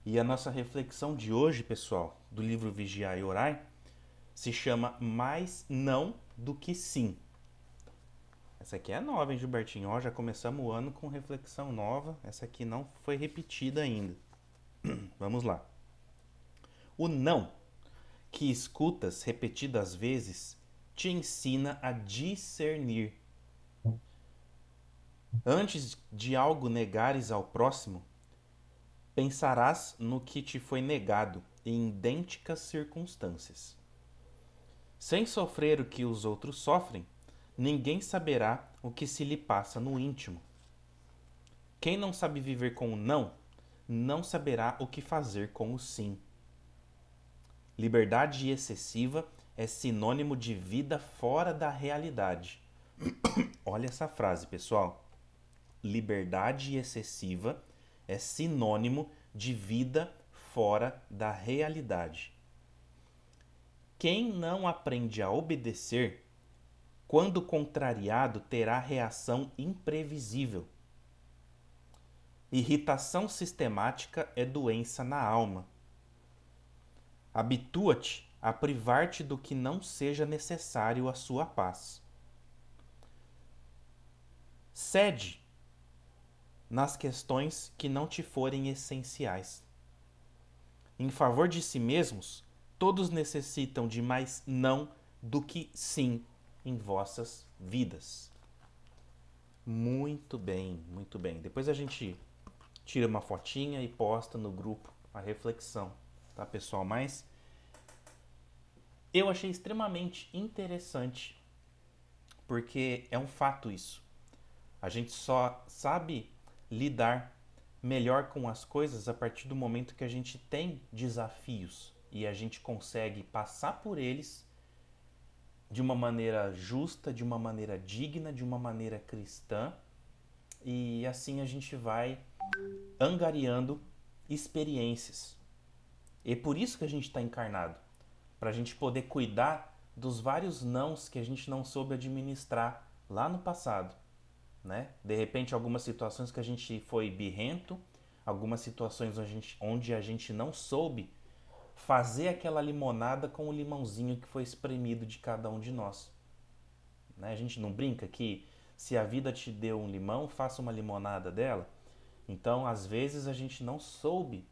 E a nossa reflexão de hoje, pessoal, do livro Vigiar e Orai, se chama Mais Não do que Sim. Essa aqui é nova, hein, Gilbertinho? Ó, já começamos o ano com reflexão nova. Essa aqui não foi repetida ainda. Vamos lá. O não que escutas repetidas vezes te ensina a discernir. Antes de algo negares ao próximo, pensarás no que te foi negado em idênticas circunstâncias. Sem sofrer o que os outros sofrem, ninguém saberá o que se lhe passa no íntimo. Quem não sabe viver com o não, não saberá o que fazer com o sim. Liberdade excessiva é sinônimo de vida fora da realidade. Olha essa frase, pessoal. Liberdade excessiva é sinônimo de vida fora da realidade. Quem não aprende a obedecer, quando contrariado, terá reação imprevisível. Irritação sistemática é doença na alma. Habitua-te a privar-te do que não seja necessário à sua paz. Cede nas questões que não te forem essenciais. Em favor de si mesmos, todos necessitam de mais não do que sim em vossas vidas. Muito bem, muito bem. Depois a gente tira uma fotinha e posta no grupo a reflexão, tá, pessoal? Mas eu achei extremamente interessante, porque é um fato isso. A gente só sabe lidar melhor com as coisas a partir do momento que a gente tem desafios e a gente consegue passar por eles de uma maneira justa, de uma maneira digna, de uma maneira cristã, e assim a gente vai angariando experiências. E é por isso que a gente está encarnado, para a gente poder cuidar dos vários nãos que a gente não soube administrar lá no passado, né? De repente, algumas situações que a gente foi birrento, algumas situações onde a gente não soube fazer aquela limonada com o limãozinho que foi espremido de cada um de nós. Né? A gente não brinca que se a vida te deu um limão, faça uma limonada dela. Então, às vezes, a gente não soube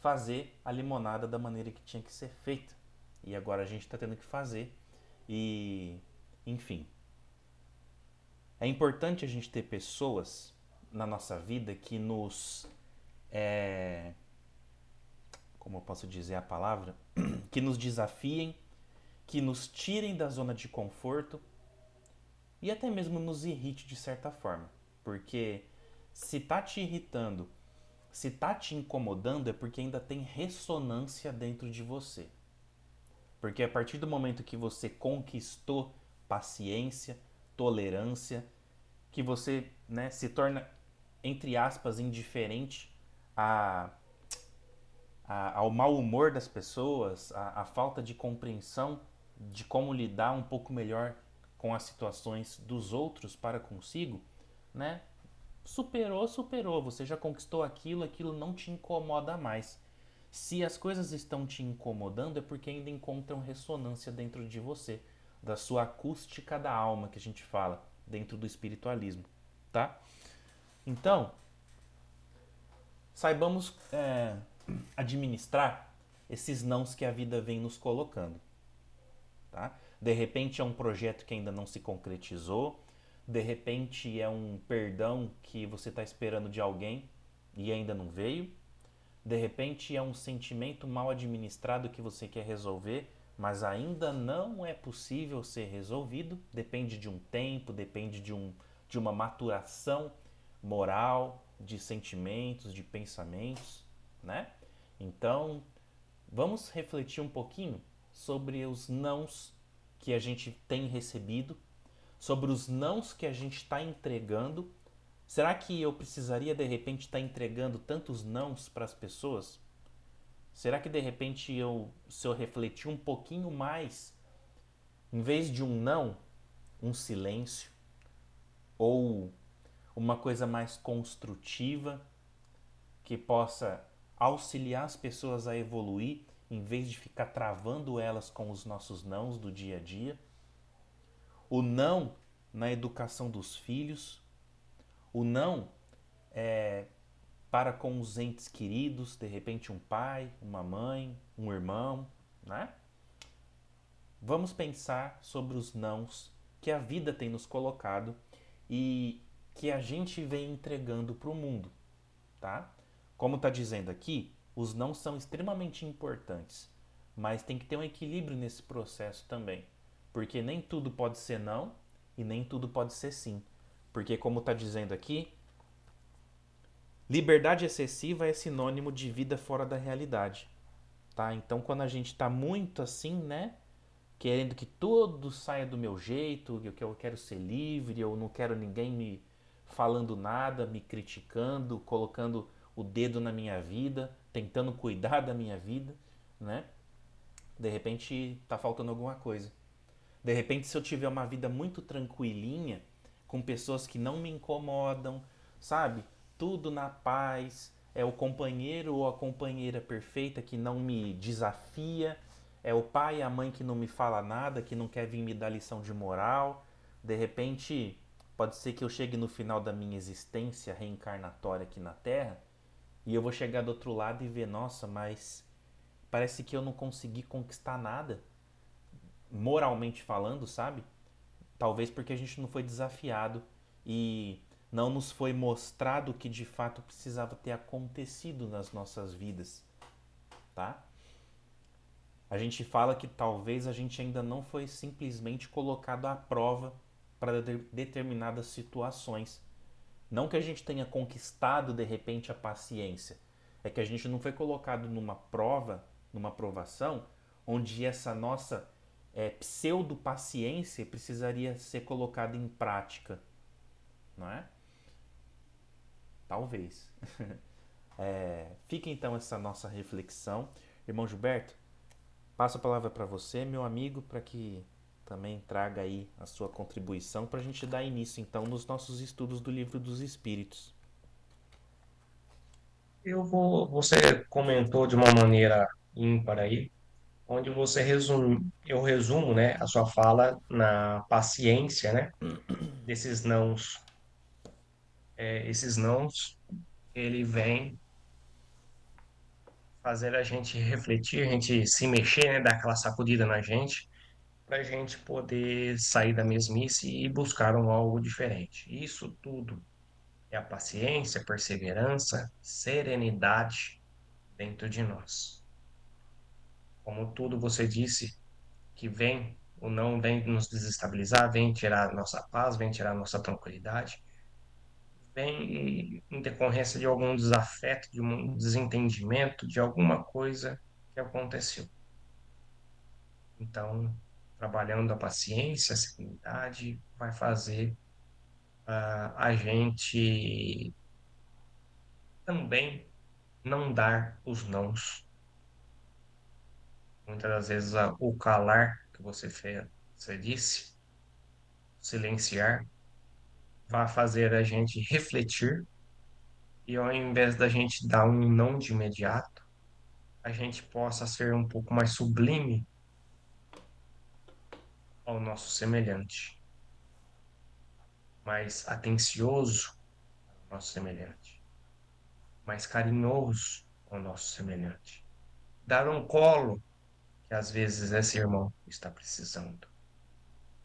fazer a limonada da maneira que tinha que ser feita. E agora a gente está tendo que fazer. E, enfim, é importante a gente ter pessoas na nossa vida que nos. Como eu posso dizer a palavra? Que nos desafiem, que nos tirem da zona de conforto e até mesmo nos irrite de certa forma. Porque se tá te irritando, se tá te incomodando, é porque ainda tem ressonância dentro de você. Porque a partir do momento que você conquistou paciência, tolerância, que você, né, se torna, entre aspas, indiferente a, ao mau humor das pessoas, a falta de compreensão de como lidar um pouco melhor com as situações dos outros para consigo, né? Superou, superou. Você já conquistou aquilo, aquilo não te incomoda mais. Se as coisas estão te incomodando, é porque ainda encontram ressonância dentro de você, da sua acústica da alma, que a gente fala, dentro do espiritualismo, tá? Então, saibamos administrar esses nãos que a vida vem nos colocando, tá? De repente é um projeto que ainda não se concretizou, de repente é um perdão que você está esperando de alguém e ainda não veio, de repente é um sentimento mal administrado que você quer resolver, mas ainda não é possível ser resolvido, depende de um tempo, depende de uma maturação moral, de sentimentos, de pensamentos, né? Então, vamos refletir um pouquinho sobre os nãos que a gente tem recebido, sobre os nãos que a gente está entregando. Será que eu precisaria de repente estar entregando tantos nãos para as pessoas? Será que de repente se eu refletir um pouquinho mais, em vez de um não, um silêncio ou uma coisa mais construtiva que possa auxiliar as pessoas a evoluir, em vez de ficar travando elas com os nossos nãos do dia a dia. O não na educação dos filhos, o não para com os entes queridos, de repente um pai, uma mãe, um irmão, né? Vamos pensar sobre os nãos que a vida tem nos colocado e que a gente vem entregando para o mundo, tá? Como está dizendo aqui, os não são extremamente importantes, mas tem que ter um equilíbrio nesse processo também, porque nem tudo pode ser não e nem tudo pode ser sim, porque como está dizendo aqui, liberdade excessiva é sinônimo de vida fora da realidade, tá? Então quando a gente está muito assim, né, querendo que tudo saia do meu jeito, que eu quero ser livre, eu não quero ninguém me falando nada, me criticando, colocando o dedo na minha vida, tentando cuidar da minha vida, né? De repente tá faltando alguma coisa. De repente, se eu tiver uma vida muito tranquilinha, com pessoas que não me incomodam, sabe? Tudo na paz, é o companheiro ou a companheira perfeita que não me desafia, é o pai e a mãe que não me fala nada, que não quer vir me dar lição de moral. De repente, pode ser que eu chegue no final da minha existência reencarnatória aqui na Terra e eu vou chegar do outro lado e ver, nossa, mas parece que eu não consegui conquistar nada, moralmente falando, sabe? Talvez porque a gente não foi desafiado e não nos foi mostrado o que de fato precisava ter acontecido nas nossas vidas, tá? A gente fala que talvez a gente ainda não foi simplesmente colocado à prova para determinadas situações. Não que a gente tenha conquistado de repente a paciência, é que a gente não foi colocado numa prova, numa provação, onde essa nossa pseudo-paciência precisaria ser colocada em prática, não é? Talvez. Fica então essa nossa reflexão. Irmão Gilberto, passo a palavra para você, meu amigo, para que também traga aí a sua contribuição para a gente dar início então nos nossos estudos do Livro dos Espíritos. Você comentou de uma maneira ímpar aí, onde eu resumo, né, a sua fala na paciência, né, desses nãos. Esses nãos, ele vem fazer a gente refletir, a gente se mexer, né, dar aquela sacudida na gente, para a gente poder sair da mesmice e buscar algo diferente. Isso tudo é a paciência, perseverança, serenidade dentro de nós. Como tudo você disse, que vem ou não vem nos desestabilizar, vem tirar a nossa paz, vem tirar a nossa tranquilidade, vem em decorrência de algum desafeto, de um desentendimento, de alguma coisa que aconteceu. Então, trabalhando a paciência, a serenidade, vai fazer a gente também não dar os nãos. Muitas das vezes o calar que você fez, você disse, silenciar, vai fazer a gente refletir e ao invés da gente dar um não de imediato, a gente possa ser um pouco mais sublime ao nosso semelhante, mais atencioso ao nosso semelhante, mais carinhoso ao nosso semelhante. Dar um colo que às vezes esse irmão está precisando,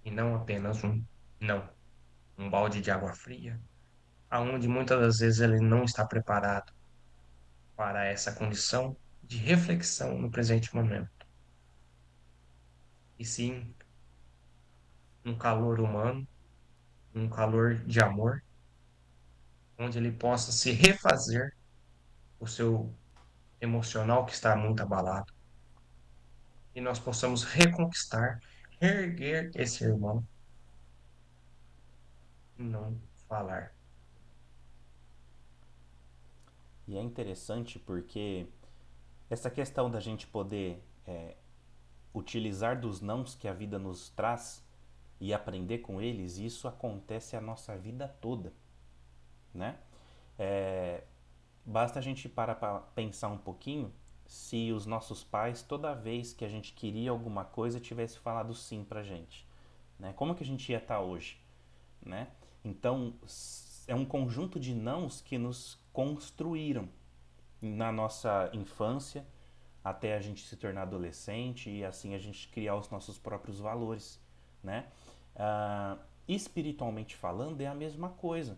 e não apenas um não, um balde de água fria, aonde muitas das vezes ele não está preparado para essa condição de reflexão no presente momento, e sim um calor humano, um calor de amor, onde ele possa se refazer o seu emocional que está muito abalado e nós possamos reconquistar, reerguer esse irmão e não falar. E é interessante porque essa questão da gente poder utilizar dos nãos que a vida nos traz e aprender com eles, isso acontece a nossa vida toda, né? Basta a gente parar para pensar um pouquinho se os nossos pais, toda vez que a gente queria alguma coisa, tivesse falado sim pra gente, né? Como que a gente ia estar hoje, né? Então, é um conjunto de nãos que nos construíram na nossa infância até a gente se tornar adolescente e assim a gente criar os nossos próprios valores, né? Ah, espiritualmente falando é a mesma coisa.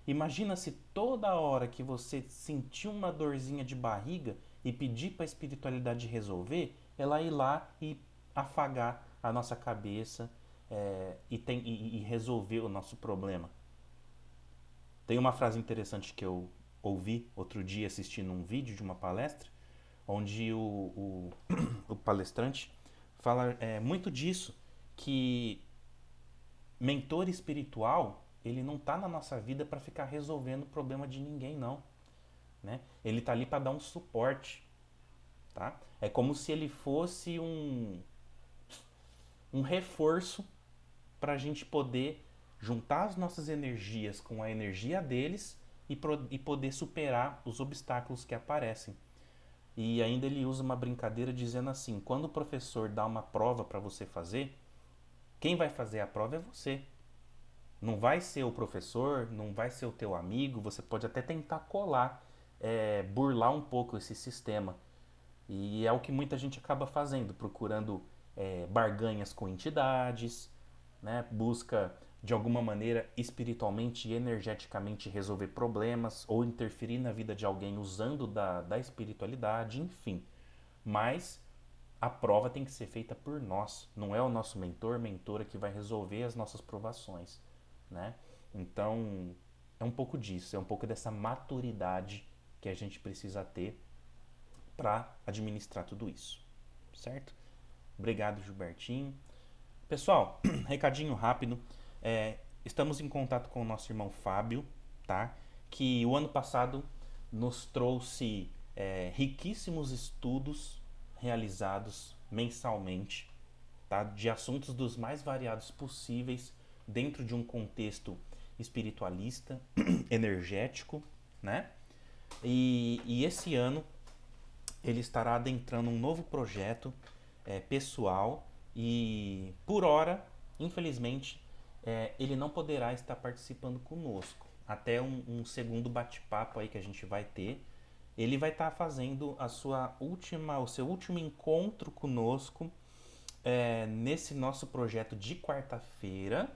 Imagina se toda hora que você sentir uma dorzinha de barriga e pedir para a espiritualidade resolver, ela ir lá e afagar a nossa cabeça e resolver o nosso problema. Tem uma frase interessante que eu ouvi outro dia assistindo um vídeo de uma palestra, onde o palestrante fala muito disso, que mentor espiritual, ele não está na nossa vida para ficar resolvendo o problema de ninguém, não. Né? Ele está ali para dar um suporte. Tá? É como se ele fosse um reforço para a gente poder juntar as nossas energias com a energia deles e poder superar os obstáculos que aparecem. E ainda ele usa uma brincadeira dizendo assim: quando o professor dá uma prova para você fazer, quem vai fazer a prova é você. Não vai ser o professor, não vai ser o teu amigo, você pode até tentar colar, burlar um pouco esse sistema. E é o que muita gente acaba fazendo, procurando barganhas com entidades, né? Busca de alguma maneira espiritualmente e energeticamente resolver problemas ou interferir na vida de alguém usando da espiritualidade, enfim. Mas a prova tem que ser feita por nós, não é o nosso mentor, mentora que vai resolver as nossas provações, né? Então, é um pouco disso, é um pouco dessa maturidade que a gente precisa ter para administrar tudo isso, certo? Obrigado, Gilbertinho. Pessoal, recadinho rápido. Estamos em contato com o nosso irmão Fábio, tá? Que o ano passado nos trouxe riquíssimos estudos realizados mensalmente, tá? De assuntos dos mais variados possíveis dentro de um contexto espiritualista, energético, né? E esse ano ele estará adentrando um novo projeto pessoal e, por hora, infelizmente, ele não poderá estar participando conosco. Até um segundo bate-papo aí que a gente vai ter. Ele vai estar fazendo o seu último encontro conosco nesse nosso projeto de quarta-feira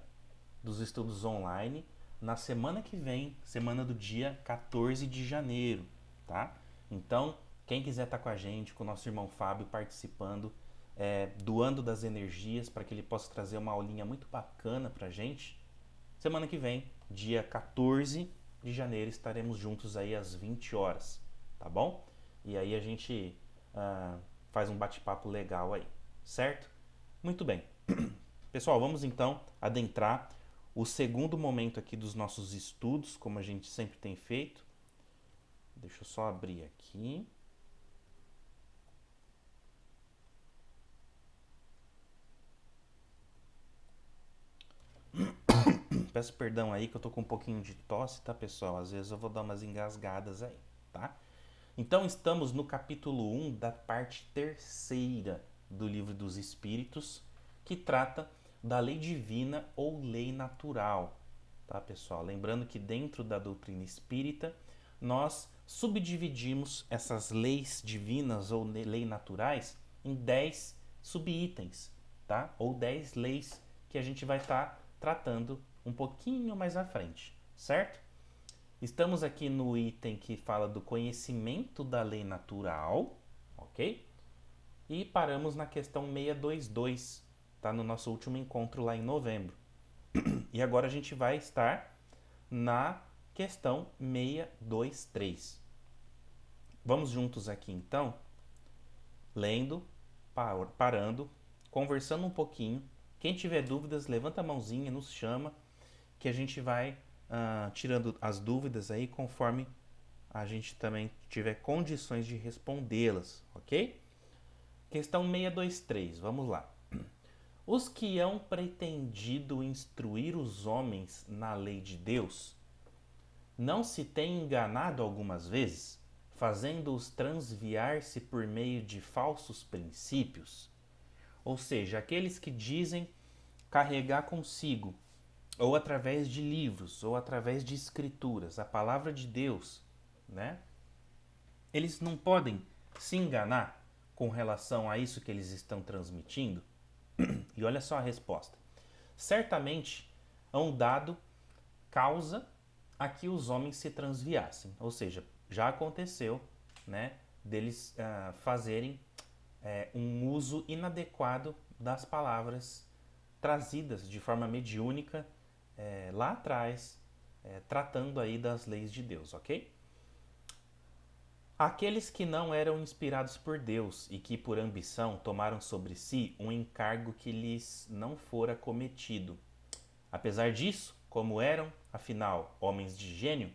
dos estudos online, na semana que vem, semana do dia 14 de janeiro, tá? Então, quem quiser estar com a gente, com o nosso irmão Fábio participando, doando das energias para que ele possa trazer uma aulinha muito bacana pra gente, semana que vem, dia 14 de janeiro, estaremos juntos aí às 20 horas, tá bom? E aí a gente faz um bate-papo legal aí, certo? Muito bem. Pessoal, vamos então adentrar o segundo momento aqui dos nossos estudos, como a gente sempre tem feito. Deixa eu só abrir aqui. Peço perdão aí que eu tô com um pouquinho de tosse, tá, pessoal? Às vezes eu vou dar umas engasgadas aí, tá? Então estamos no capítulo 1 da parte terceira do Livro dos Espíritos, que trata da lei divina ou lei natural, tá, pessoal? Lembrando que dentro da doutrina espírita nós subdividimos essas leis divinas ou leis naturais em 10 subitens, tá? Ou 10 leis que a gente vai estar tratando um pouquinho mais à frente, certo? Estamos aqui no item que fala do conhecimento da lei natural, ok? E paramos na questão 622, tá? No nosso último encontro lá em novembro. E agora a gente vai estar na questão 623. Vamos juntos aqui então, lendo, parando, conversando um pouquinho. Quem tiver dúvidas, levanta a mãozinha, e nos chama, que a gente vai tirando as dúvidas aí conforme a gente também tiver condições de respondê-las, ok? Questão 623, vamos lá. Os que hão pretendido instruir os homens na lei de Deus, não se têm enganado algumas vezes? fazendo-os transviar-se por meio de falsos princípios. Ou seja, aqueles que dizem carregar consigo, ou através de livros, ou através de escrituras, a palavra de Deus, né? Eles não podem se enganar com relação a isso que eles estão transmitindo? E olha só a resposta. Certamente hão dado causa a que os homens se transviassem. Ou seja, já aconteceu, né, deles fazerem um uso inadequado das palavras trazidas de forma mediúnica lá atrás, tratando aí das leis de Deus, ok? Aqueles que não eram inspirados por Deus e que por ambição tomaram sobre si um encargo que lhes não fora cometido. Apesar disso, como eram, afinal, homens de gênio,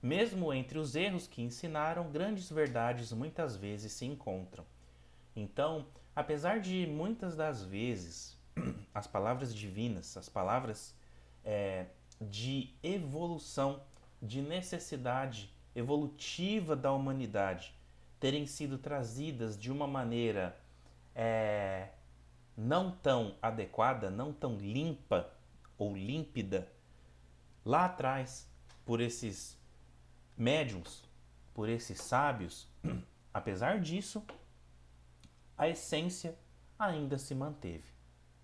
mesmo entre os erros que ensinaram, grandes verdades muitas vezes se encontram. Então, apesar de muitas das vezes as palavras divinas, as palavras de evolução, de necessidade evolutiva da humanidade terem sido trazidas de uma maneira não tão adequada, não tão limpa ou límpida, lá atrás, por esses médiums, por esses sábios, apesar disso, a essência ainda se manteve,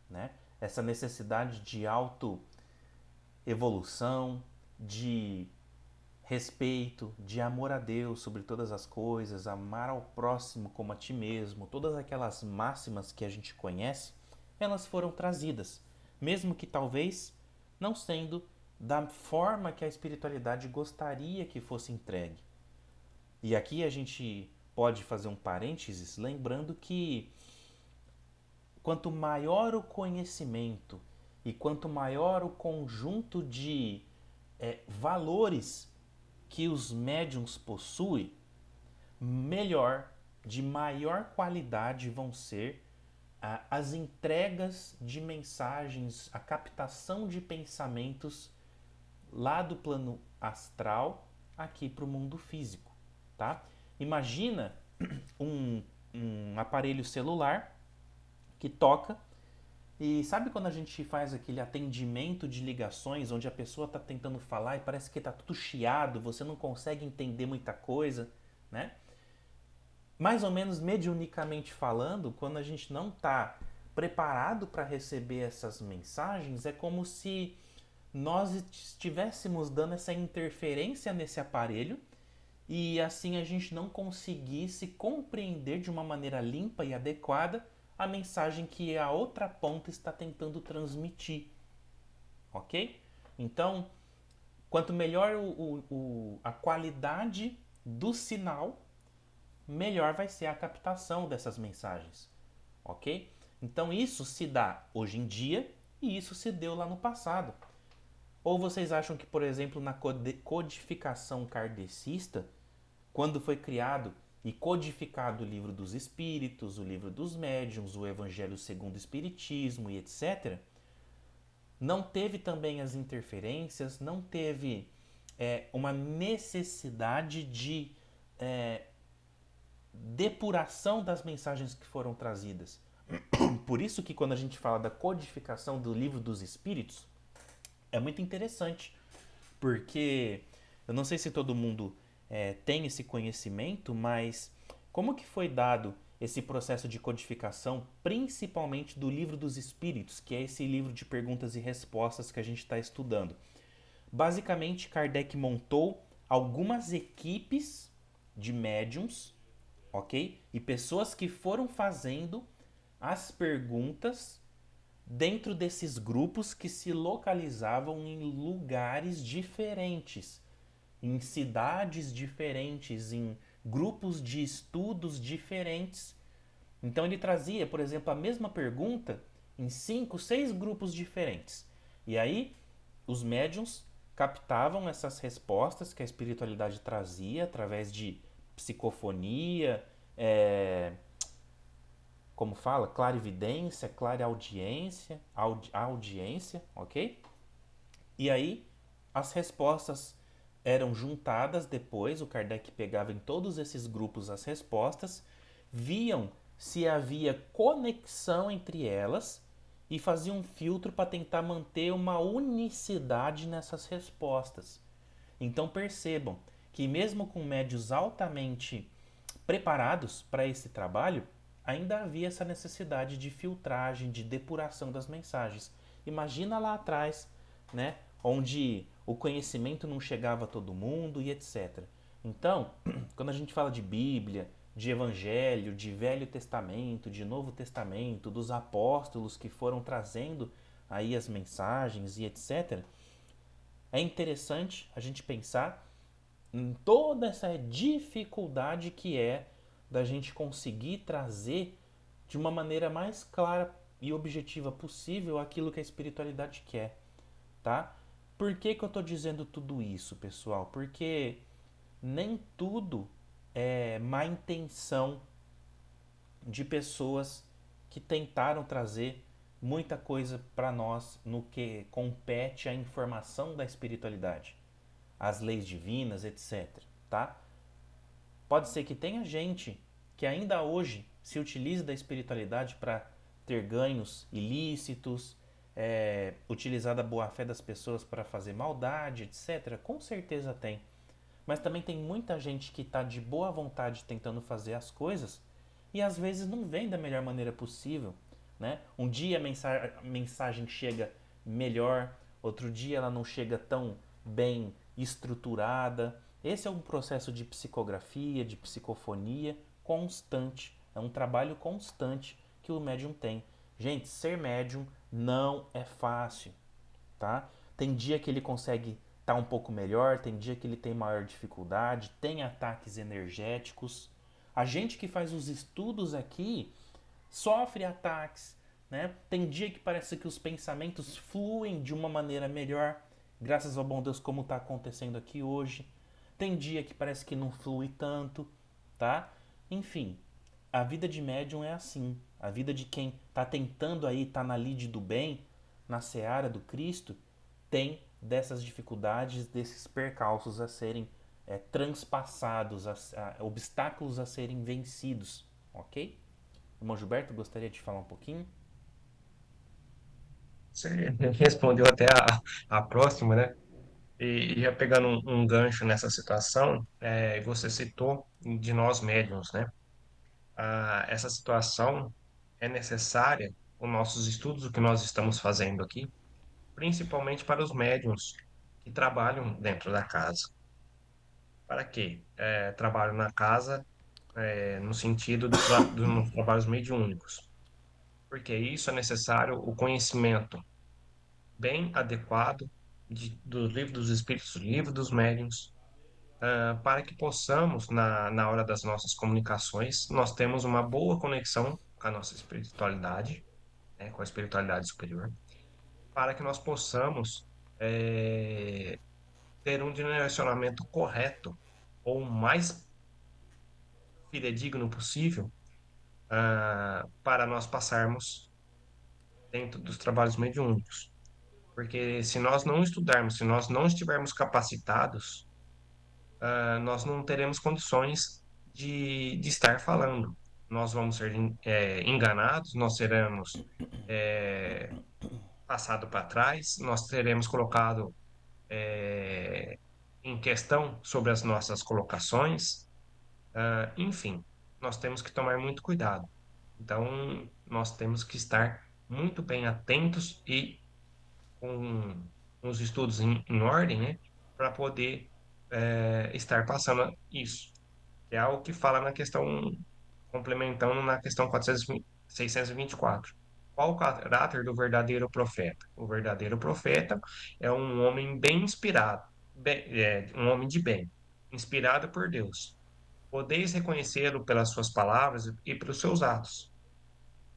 né? Essa necessidade de autoevolução, de respeito, de amor a Deus sobre todas as coisas, amar ao próximo como a ti mesmo, todas aquelas máximas que a gente conhece, elas foram trazidas, mesmo que talvez não sendo da forma que a espiritualidade gostaria que fosse entregue. E aqui a gente pode fazer um parênteses, lembrando que quanto maior o conhecimento e quanto maior o conjunto de valores que os médiums possuem, melhor, de maior qualidade vão ser as entregas de mensagens, a captação de pensamentos lá do plano astral aqui para o mundo físico, tá? Imagina um aparelho celular que toca e sabe quando a gente faz aquele atendimento de ligações onde a pessoa está tentando falar e parece que está tudo chiado, você não consegue entender muita coisa, né? Mais ou menos mediunicamente falando, quando a gente não está preparado para receber essas mensagens, é como se nós estivéssemos dando essa interferência nesse aparelho e assim a gente não conseguisse compreender de uma maneira limpa e adequada a mensagem que a outra ponta está tentando transmitir, ok? Então, quanto melhor a qualidade do sinal, melhor vai ser a captação dessas mensagens, ok? Então isso se dá hoje em dia e isso se deu lá no passado. Ou vocês acham que, por exemplo, na codificação kardecista, quando foi criado e codificado o livro dos espíritos, o livro dos médiuns, o evangelho segundo o espiritismo e etc., não teve também as interferências, não teve uma necessidade de depuração das mensagens que foram trazidas. Por isso que quando a gente fala da codificação do livro dos espíritos, é muito interessante, porque eu não sei se todo mundo tem esse conhecimento, mas como que foi dado esse processo de codificação, principalmente do livro dos espíritos, que é esse livro de perguntas e respostas que a gente está estudando? Basicamente, Kardec montou algumas equipes de médiums, ok? E pessoas que foram fazendo as perguntas dentro desses grupos que se localizavam em lugares diferentes, em cidades diferentes, em grupos de estudos diferentes. Então ele trazia, por exemplo, a mesma pergunta em 5, 6 grupos diferentes. E aí os médiums captavam essas respostas que a espiritualidade trazia através de psicofonia, como fala, clarividência, clareaudiência, audiência, ok? E aí as respostas eram juntadas depois, o Kardec pegava em todos esses grupos as respostas, viam se havia conexão entre elas e fazia um filtro para tentar manter uma unicidade nessas respostas. Então percebam que mesmo com médios altamente preparados para esse trabalho, ainda havia essa necessidade de filtragem, de depuração das mensagens. Imagina lá atrás, né, onde o conhecimento não chegava a todo mundo e etc. Então, quando a gente fala de Bíblia, de Evangelho, de Velho Testamento, de Novo Testamento, dos apóstolos que foram trazendo aí as mensagens e etc., é interessante a gente pensar em toda essa dificuldade que é da gente conseguir trazer de uma maneira mais clara e objetiva possível aquilo que a espiritualidade quer, tá? Por que que eu estou dizendo tudo isso, pessoal? Porque nem tudo é má intenção de pessoas que tentaram trazer muita coisa para nós no que compete à informação da espiritualidade, as leis divinas, etc, tá? Pode ser que tenha gente que ainda hoje se utilize da espiritualidade para ter ganhos ilícitos, utilizar da boa-fé das pessoas para fazer maldade, etc. Com certeza tem. Mas também tem muita gente que está de boa vontade tentando fazer as coisas e às vezes não vem da melhor maneira possível. Né? Um dia a mensagem chega melhor, outro dia ela não chega tão bem estruturada. Esse é um processo de psicografia, de psicofonia constante. É um trabalho constante que o médium tem. Gente, ser médium não é fácil, tá? Tem dia que ele consegue estar um pouco melhor, tem dia que ele tem maior dificuldade, tem ataques energéticos. A gente que faz os estudos aqui sofre ataques, né? Tem dia que parece que os pensamentos fluem de uma maneira melhor, graças ao bom Deus, como está acontecendo aqui hoje. Tem dia que parece que não flui tanto, tá? Enfim, a vida de médium é assim. A vida de quem está tentando aí, está na lide do bem, na seara do Cristo, tem dessas dificuldades, desses percalços a serem transpassados, obstáculos a serem vencidos, ok? Irmão Gilberto, gostaria de falar um pouquinho? Você respondeu até a próxima, né? E já pegando um gancho nessa situação, você citou de nós médiuns, né? Essa situação é necessária, os nossos estudos, o que nós estamos fazendo aqui, principalmente para os médiuns que trabalham dentro da casa. Para quê? Trabalho na casa, no sentido dos trabalhos mediúnicos, porque isso é necessário o conhecimento bem adequado do livro dos espíritos, do livro dos médiuns, para que possamos, na hora das nossas comunicações, nós temos uma boa conexão com a nossa espiritualidade, né, com a espiritualidade superior, para que nós possamos ter um direcionamento correto ou o mais fidedigno possível, para nós passarmos dentro dos trabalhos mediúnicos. Porque se nós não estudarmos, se nós não estivermos capacitados, nós não teremos condições de estar falando. Nós vamos ser enganados, nós seremos passado para trás, nós teremos colocado em questão sobre as nossas colocações, enfim, nós temos que tomar muito cuidado. Então, nós temos que estar muito bem atentos e com os estudos em ordem, né, para poder estar passando isso. É algo que fala na questão, complementando na questão 624. Qual o caráter do verdadeiro profeta? O verdadeiro profeta é um homem bem inspirado, um homem de bem, inspirado por Deus. Podeis reconhecê-lo pelas suas palavras e pelos seus atos.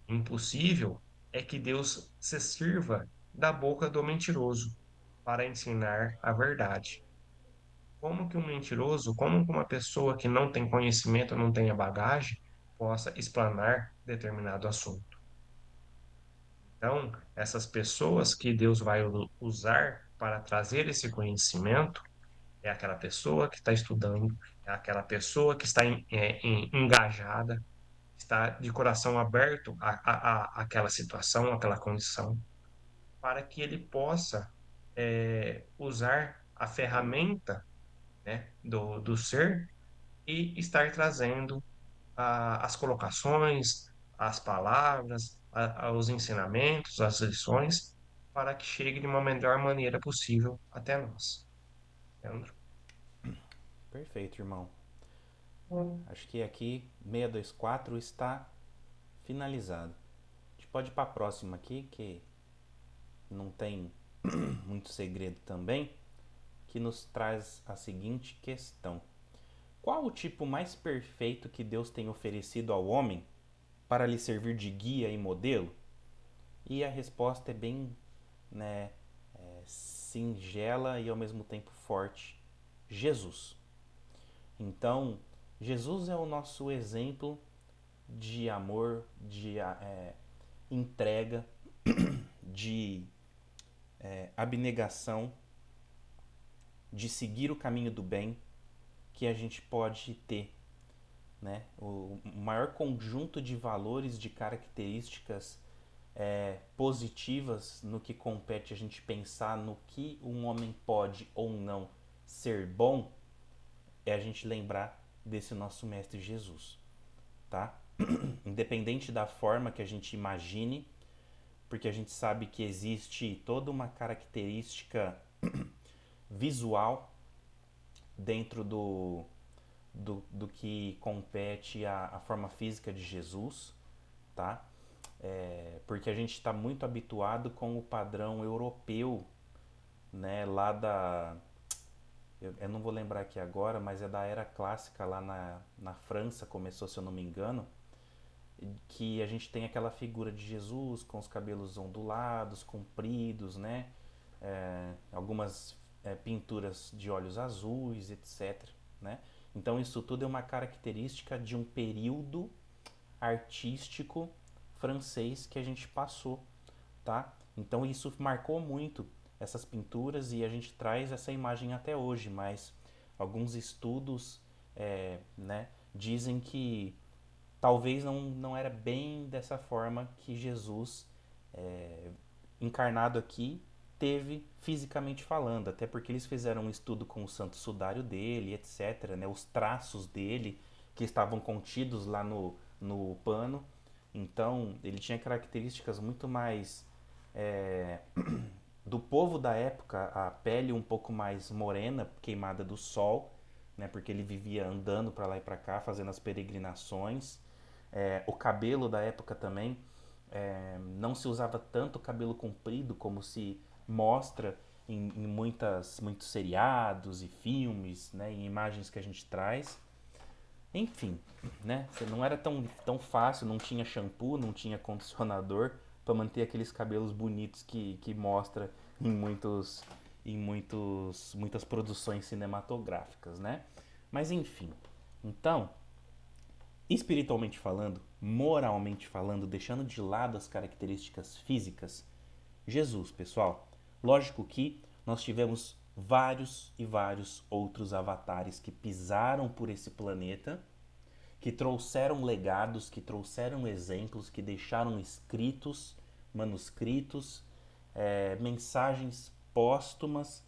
Impossível é que Deus se sirva da boca do mentiroso para ensinar a verdade. Como que um mentiroso, como que uma pessoa que não tem conhecimento, não tem a bagagem, possa explanar determinado assunto? Então, essas pessoas que Deus vai usar para trazer esse conhecimento, é aquela pessoa que está estudando, é aquela pessoa que está engajada, está de coração aberto àquela situação, àquela condição, para que ele possa usar a ferramenta, né, do ser e estar trazendo as colocações, as palavras, os ensinamentos, as lições, para que chegue de uma melhor maneira possível até nós. Entende? Perfeito, irmão. Acho que aqui 624 está finalizado. A gente pode ir para a próxima aqui, que não tem muito segredo também, que nos traz a seguinte questão: qual o tipo mais perfeito que Deus tem oferecido ao homem para lhe servir de guia e modelo? E a resposta é bem, né, singela e ao mesmo tempo forte: Jesus. Então, Jesus é o nosso exemplo de amor, de entrega, de abnegação, de seguir o caminho do bem que a gente pode ter, né? O maior conjunto de valores, de características positivas no que compete a gente pensar no que um homem pode ou não ser bom, é a gente lembrar desse nosso mestre Jesus, tá? Independente da forma que a gente imagine, porque a gente sabe que existe toda uma característica visual dentro do que compete à forma física de Jesus, tá? Porque a gente está muito habituado com o padrão europeu, né? Lá da. Eu não vou lembrar aqui agora, mas é da era clássica lá na França, começou, se eu não me engano, que a gente tem aquela figura de Jesus com os cabelos ondulados, compridos, né? Algumas pinturas de olhos azuis, etc. Né? Então isso tudo é uma característica de um período artístico francês que a gente passou, tá? Então isso marcou muito essas pinturas e a gente traz essa imagem até hoje, mas alguns estudos né, dizem que talvez não era bem dessa forma que Jesus, encarnado aqui, teve fisicamente falando, até porque eles fizeram um estudo com o santo sudário dele, etc., né, os traços dele que estavam contidos lá no pano. Então, ele tinha características muito mais do povo da época, a pele um pouco mais morena, queimada do sol, né, porque ele vivia andando para lá e para cá, fazendo as peregrinações. O cabelo da época também não se usava tanto cabelo comprido como se mostra em muitos seriados e filmes, né, em imagens que a gente traz. Enfim, né? Não era tão fácil, não tinha shampoo, não tinha condicionador para manter aqueles cabelos bonitos que mostra muitas produções cinematográficas, né? Mas enfim, então, espiritualmente falando, moralmente falando, deixando de lado as características físicas, Jesus, pessoal. Lógico que nós tivemos vários e vários outros avatares que pisaram por esse planeta, que trouxeram legados, que trouxeram exemplos, que deixaram escritos, manuscritos, mensagens póstumas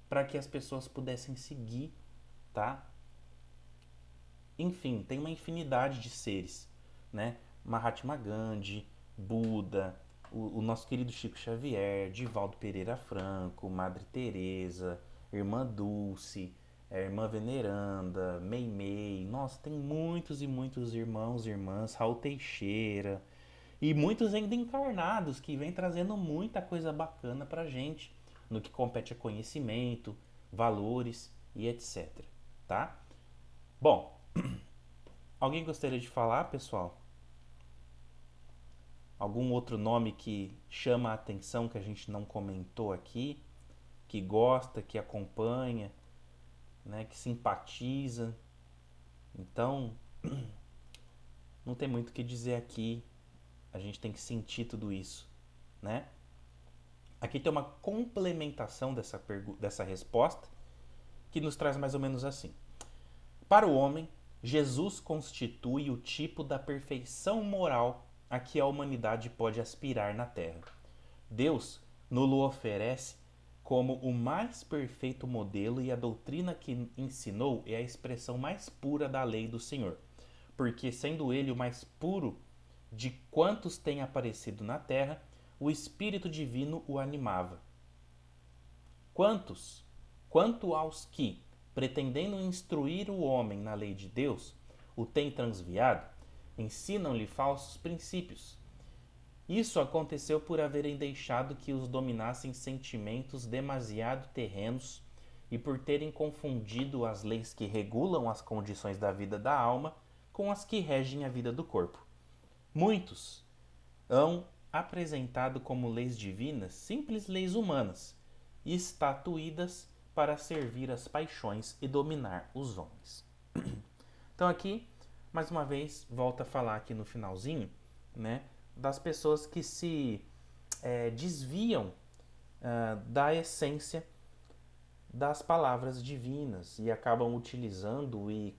para que as pessoas pudessem seguir, tá? Enfim, tem uma infinidade de seres, né? Mahatma Gandhi, Buda, o nosso querido Chico Xavier, Divaldo Pereira Franco, Madre Teresa, Irmã Dulce, Irmã Veneranda, Meimei. Nossa, tem muitos e muitos irmãos e irmãs, Raul Teixeira e muitos ainda encarnados que vêm trazendo muita coisa bacana pra gente no que compete a conhecimento, valores e etc, tá? Bom, alguém gostaria de falar, pessoal? Algum outro nome que chama a atenção que a gente não comentou aqui, que gosta, que acompanha, né, que simpatiza? Então, não tem muito o que dizer aqui. A gente tem que sentir tudo isso, né? Aqui tem uma complementação dessa resposta, que nos traz mais ou menos assim. Para o homem, Jesus constitui o tipo da perfeição moral a que a humanidade pode aspirar na Terra. Deus nos oferece como o mais perfeito modelo e a doutrina que ensinou é a expressão mais pura da lei do Senhor, porque sendo ele o mais puro de quantos têm aparecido na terra, o Espírito Divino o animava. Quanto aos que, pretendendo instruir o homem na lei de Deus, o têm transviado, ensinam-lhe falsos princípios. Isso aconteceu por haverem deixado que os dominassem sentimentos demasiado terrenos e por terem confundido as leis que regulam as condições da vida da alma com as que regem a vida do corpo. Muitos hão apresentado como leis divinas simples leis humanas, estatuídas para servir as paixões e dominar os homens. Então aqui, mais uma vez, volta a falar aqui no finalzinho, né, das pessoas que se desviam da essência das palavras divinas e acabam utilizando e,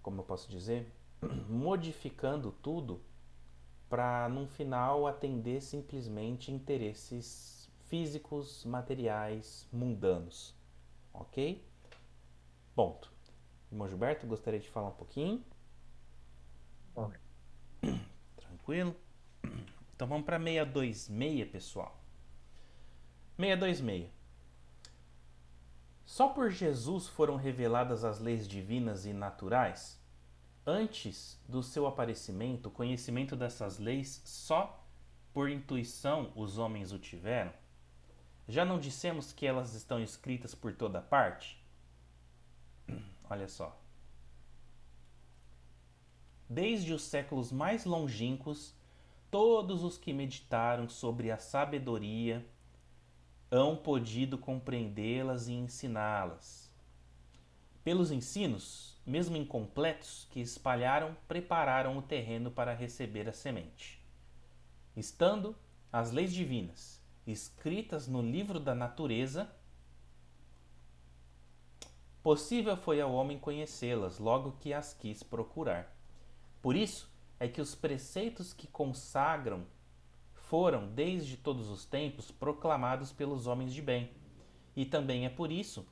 como eu posso dizer, modificando tudo para, no final, atender simplesmente interesses físicos, materiais, mundanos. Ok? Ponto. Irmão Gilberto, gostaria de falar um pouquinho? Bom, Tranquilo? Então vamos para 626, pessoal. 626. Só por Jesus foram reveladas as leis divinas e naturais? Antes do seu aparecimento, o conhecimento dessas leis só por intuição os homens o tiveram? Já não dissemos que elas estão escritas por toda parte? Olha só. Desde os séculos mais longínquos, todos os que meditaram sobre a sabedoria hão podido compreendê-las e ensiná-las. Pelos ensinos, mesmo incompletos, que espalharam, prepararam o terreno para receber a semente. Estando as leis divinas escritas no livro da natureza, possível foi ao homem conhecê-las logo que as quis procurar. Por isso é que os preceitos que consagram foram, desde todos os tempos, proclamados pelos homens de bem. E também é por isso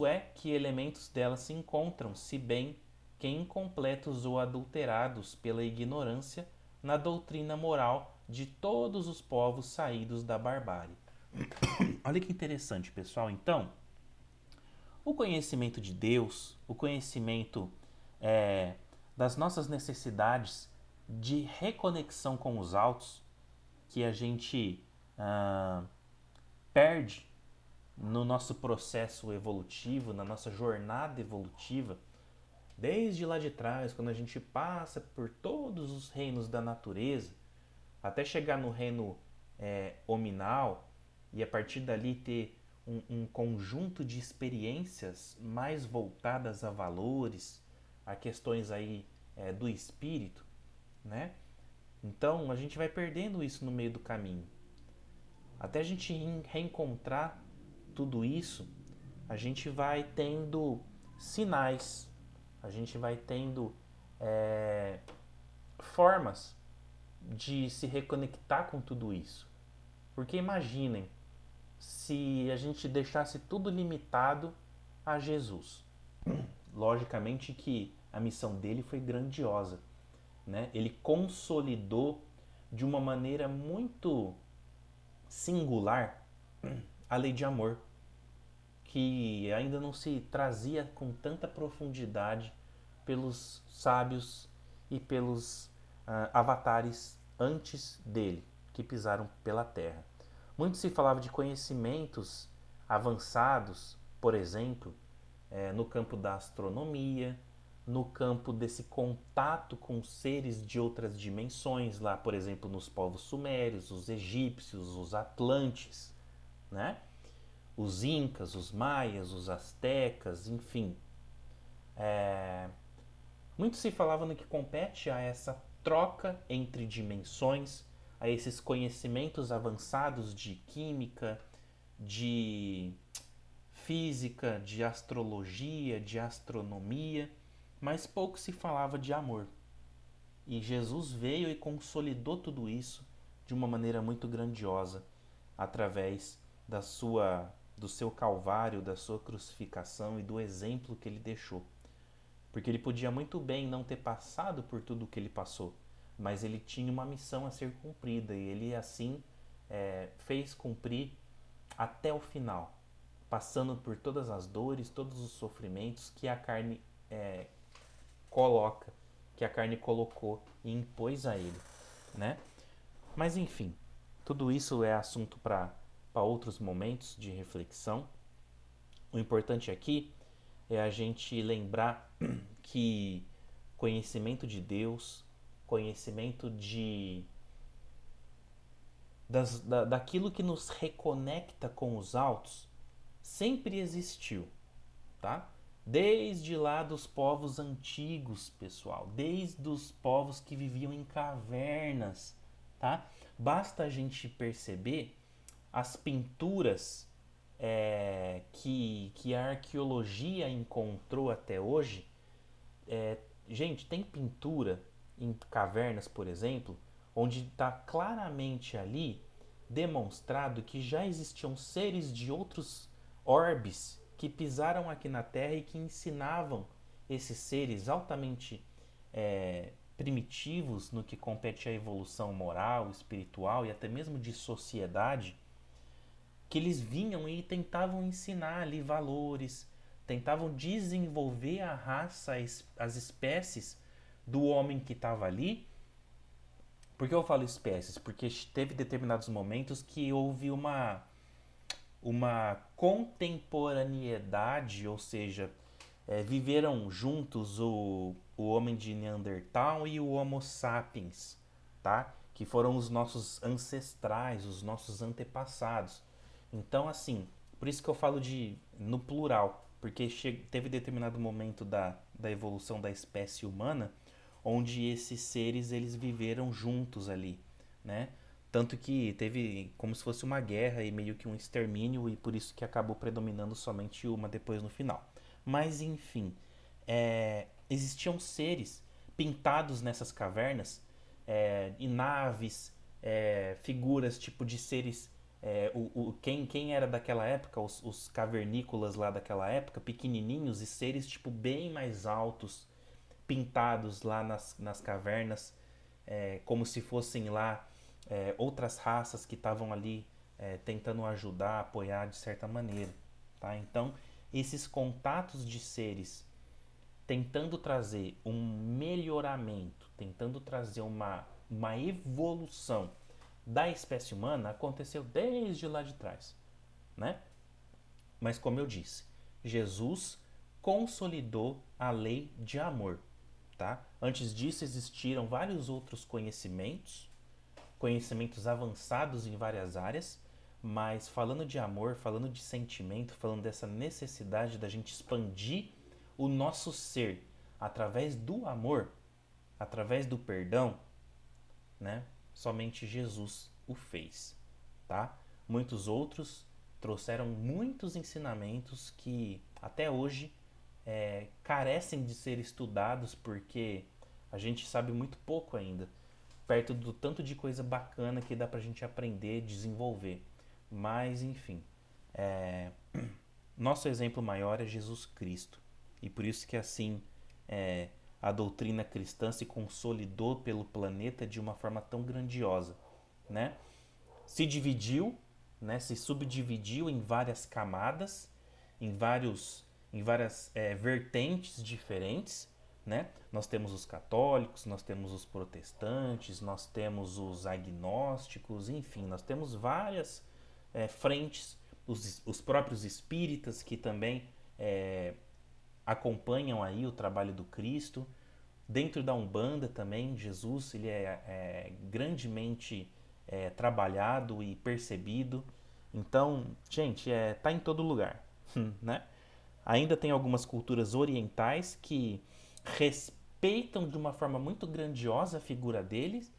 é que elementos delas se encontram, se bem que incompletos ou adulterados pela ignorância na doutrina moral de todos os povos saídos da barbárie. Olha que interessante, pessoal. Então, o conhecimento de Deus, o conhecimento das nossas necessidades de reconexão com os altos, que a gente perde no nosso processo evolutivo, na nossa jornada evolutiva, desde lá de trás, quando a gente passa por todos os reinos da natureza, até chegar no reino hominal e a partir dali ter um conjunto de experiências mais voltadas a valores, a questões aí do espírito, né? Então a gente vai perdendo isso no meio do caminho. Até a gente reencontrar tudo isso, a gente vai tendo sinais, a gente vai tendo formas de se reconectar com tudo isso. Porque imaginem se a gente deixasse tudo limitado a Jesus. Logicamente que a missão dele foi grandiosa, né? Ele consolidou de uma maneira muito singular a lei de amor, que ainda não se trazia com tanta profundidade pelos sábios e pelos avatares antes dele, que pisaram pela terra. Muito se falava de conhecimentos avançados, por exemplo, no campo da astronomia, no campo desse contato com seres de outras dimensões, lá, por exemplo, nos povos sumérios, os egípcios, os atlantes, né? Os incas, os maias, os astecas, enfim. Muito se falava no que compete a essa troca entre dimensões, a esses conhecimentos avançados de química, de física, de astrologia, de astronomia, mas pouco se falava de amor. E Jesus veio e consolidou tudo isso de uma maneira muito grandiosa através do seu calvário, da sua crucificação e do exemplo que ele deixou. Porque ele podia muito bem não ter passado por tudo o que ele passou, mas ele tinha uma missão a ser cumprida e ele assim fez cumprir até o final, passando por todas as dores, todos os sofrimentos que a carne coloca, que a carne colocou e impôs a ele, né? Mas enfim, tudo isso é assunto para outros momentos de reflexão. O importante aqui é a gente lembrar que conhecimento de Deus, conhecimento daquilo que nos reconecta com os altos, sempre existiu, tá? Desde lá dos povos antigos, pessoal, desde os povos que viviam em cavernas, tá? Basta a gente perceber as pinturas que a arqueologia encontrou até hoje. Gente, tem pintura em cavernas, por exemplo, onde está claramente ali demonstrado que já existiam seres de outros orbes que pisaram aqui na Terra e que ensinavam esses seres altamente primitivos no que compete à evolução moral, espiritual e até mesmo de sociedade, que eles vinham e tentavam ensinar ali valores, tentavam desenvolver a raça, as espécies do homem que estava ali. Por que eu falo espécies? Porque teve determinados momentos que houve uma contemporaneidade, ou seja, viveram juntos o homem de Neandertal e o Homo sapiens, tá? Que foram os nossos ancestrais, os nossos antepassados. Então, assim, por isso que eu falo no plural, porque teve determinado momento da evolução da espécie humana onde esses seres eles viveram juntos ali, né? Tanto que teve como se fosse uma guerra e meio que um extermínio e por isso que acabou predominando somente uma depois no final. Mas enfim, existiam seres pintados nessas cavernas e naves, figuras tipo de seres. Quem era daquela época, os cavernícolas lá daquela época, pequenininhos e seres tipo bem mais altos, pintados lá nas cavernas, como se fossem lá outras raças que estavam ali tentando ajudar, apoiar de certa maneira. Tá? Então, esses contatos de seres tentando trazer um melhoramento, tentando trazer uma evolução da espécie humana aconteceu desde lá de trás, né? Mas como eu disse, Jesus consolidou a lei de amor, tá? Antes disso existiram vários outros conhecimentos avançados em várias áreas, mas falando de amor, falando de sentimento, falando dessa necessidade da gente expandir o nosso ser através do amor, através do perdão, né? Somente Jesus o fez, tá? Muitos outros trouxeram muitos ensinamentos que até hoje carecem de ser estudados porque a gente sabe muito pouco ainda, perto do tanto de coisa bacana que dá pra gente aprender, desenvolver. Mas, enfim, nosso exemplo maior é Jesus Cristo. E por isso que assim a doutrina cristã se consolidou pelo planeta de uma forma tão grandiosa, né? Se dividiu, né? Se subdividiu em várias camadas, em várias vertentes diferentes, né? Nós temos os católicos, nós temos os protestantes, nós temos os agnósticos, enfim, nós temos várias frentes, os próprios espíritas que também acompanham aí o trabalho do Cristo. Dentro da Umbanda também, Jesus ele é grandemente trabalhado e percebido. Então, gente, tá em todo lugar, né? Ainda tem algumas culturas orientais que respeitam de uma forma muito grandiosa a figura deles,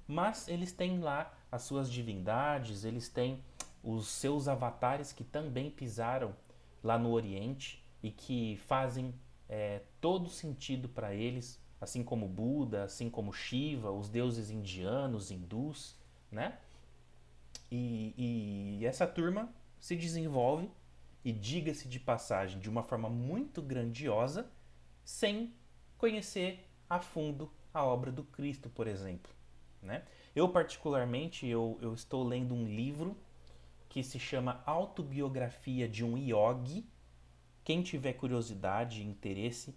mas eles têm lá as suas divindades, eles têm os seus avatares que também pisaram lá no Oriente e que fazem todo sentido para eles, assim como Buda, assim como Shiva, os deuses indianos, hindus, né? E essa turma se desenvolve e diga-se de passagem de uma forma muito grandiosa, sem conhecer a fundo a obra do Cristo, por exemplo. Né? Eu, particularmente, eu estou lendo um livro que se chama Autobiografia de um Yogi. Quem tiver curiosidade e interesse,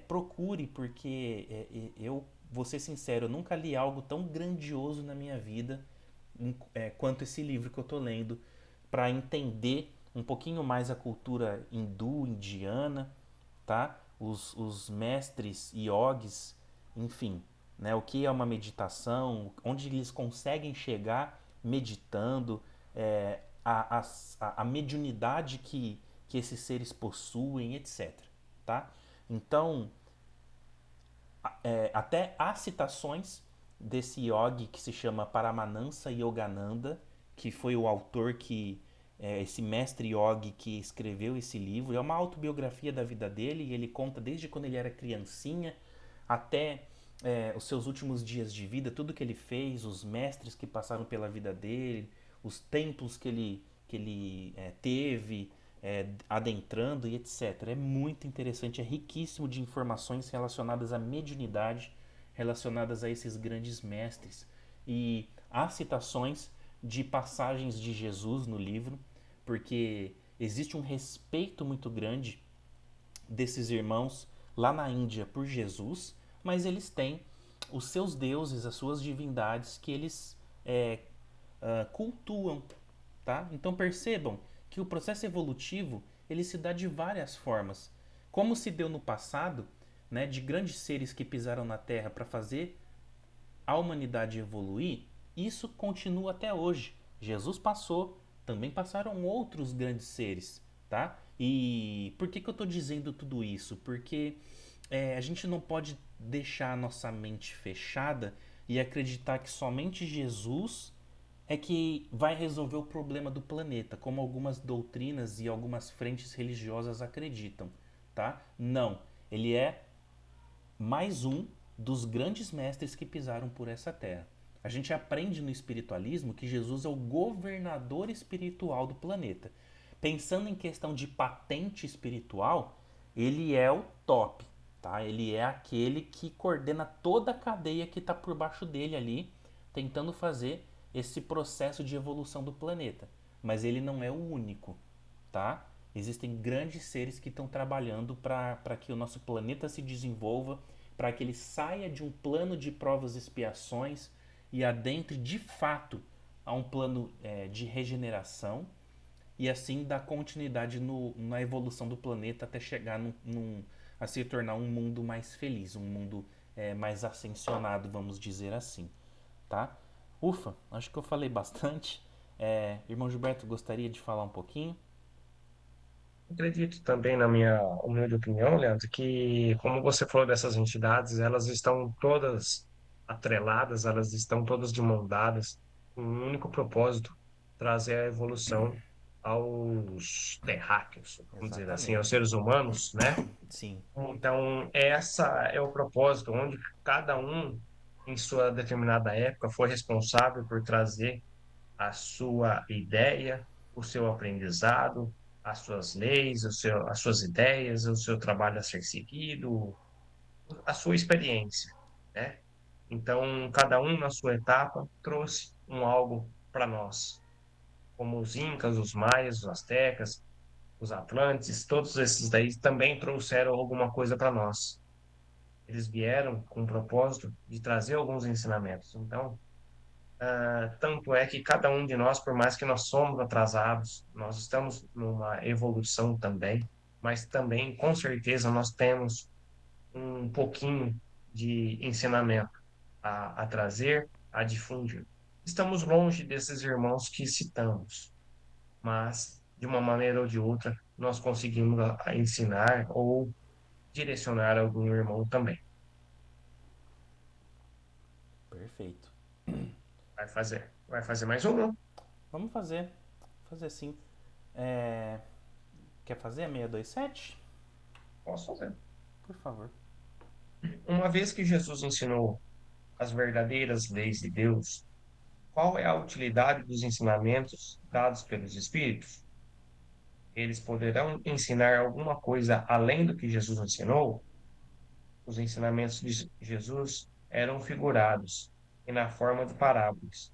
procure, porque eu vou ser sincero, eu nunca li algo tão grandioso na minha vida quanto esse livro que eu estou lendo, para entender um pouquinho mais a cultura hindu, indiana, tá? Os mestres yogis, enfim, né? O que é uma meditação, onde eles conseguem chegar meditando, a mediunidade que esses seres possuem, etc. Tá? Então, até há citações desse yogi que se chama Paramanansa Yogananda, que foi o autor esse mestre yogi que escreveu esse livro. É uma autobiografia da vida dele e ele conta desde quando ele era criancinha até os seus últimos dias de vida, tudo que ele fez, os mestres que passaram pela vida dele, os templos que ele teve, adentrando e etc. É muito interessante, é riquíssimo de informações relacionadas à mediunidade, relacionadas a esses grandes mestres. E há citações de passagens de Jesus no livro, porque existe um respeito muito grande desses irmãos lá na Índia por Jesus, mas eles têm os seus deuses, as suas divindades que eles cultuam, tá? Então percebam que o processo evolutivo ele se dá de várias formas, como se deu no passado, né, de grandes seres que pisaram na Terra para fazer a humanidade evoluir. Isso continua até hoje. Jesus passou, também passaram outros grandes seres, tá? E por que eu estou dizendo tudo isso? Porque a gente não pode deixar a nossa mente fechada e acreditar que somente Jesus é que vai resolver o problema do planeta, como algumas doutrinas e algumas frentes religiosas acreditam, tá? Não, ele é mais um dos grandes mestres que pisaram por essa terra. A gente aprende no espiritualismo que Jesus é o governador espiritual do planeta. Pensando em questão de patente espiritual, ele é o top, tá? Ele é aquele que coordena toda a cadeia que está por baixo dele ali, tentando fazer esse processo de evolução do planeta. Mas ele não é o único, tá? Existem grandes seres que estão trabalhando para que o nosso planeta se desenvolva, para que ele saia de um plano de provas e expiações e adentre de fato a um plano de regeneração e assim dar continuidade na evolução do planeta até chegar a se tornar um mundo mais feliz, um mundo mais ascensionado, vamos dizer assim, tá? Ufa, acho que eu falei bastante. Irmão Gilberto, gostaria de falar um pouquinho? Acredito também, na minha humilde opinião, Leandro, que, como você falou dessas entidades, elas estão todas atreladas, elas estão todas de mão dadas, com um único propósito: trazer a evolução aos terráqueos, vamos dizer assim, aos Exatamente. seres humanos, né? Sim, Então, essa é o propósito, onde cada um, em sua determinada época, foi responsável por trazer a sua ideia, o seu aprendizado, as suas leis, as suas ideias, o seu trabalho a ser seguido, a sua experiência, né? Então, cada um na sua etapa trouxe um algo para nós, como os incas, os maias, os astecas, os atlantes, todos esses daí também trouxeram alguma coisa para nós. Eles vieram com o propósito de trazer alguns ensinamentos. Então, tanto é que cada um de nós, por mais que nós somos atrasados, nós estamos numa evolução também, mas também, com certeza, nós temos um pouquinho de ensinamento a trazer, a difundir. Estamos longe desses irmãos que citamos, mas, de uma maneira ou de outra, nós conseguimos a ensinar ou direcionar algum irmão também. perfeito. Vai fazer mais um, não? Vamos fazer. fazer assim. É, quer fazer a 627? Posso fazer. Por favor. Uma vez que Jesus ensinou as verdadeiras leis de Deus, qual é a utilidade dos ensinamentos dados pelos Espíritos? Eles poderão ensinar alguma coisa além do que Jesus ensinou? Os ensinamentos de Jesus eram figurados e na forma de parábolas,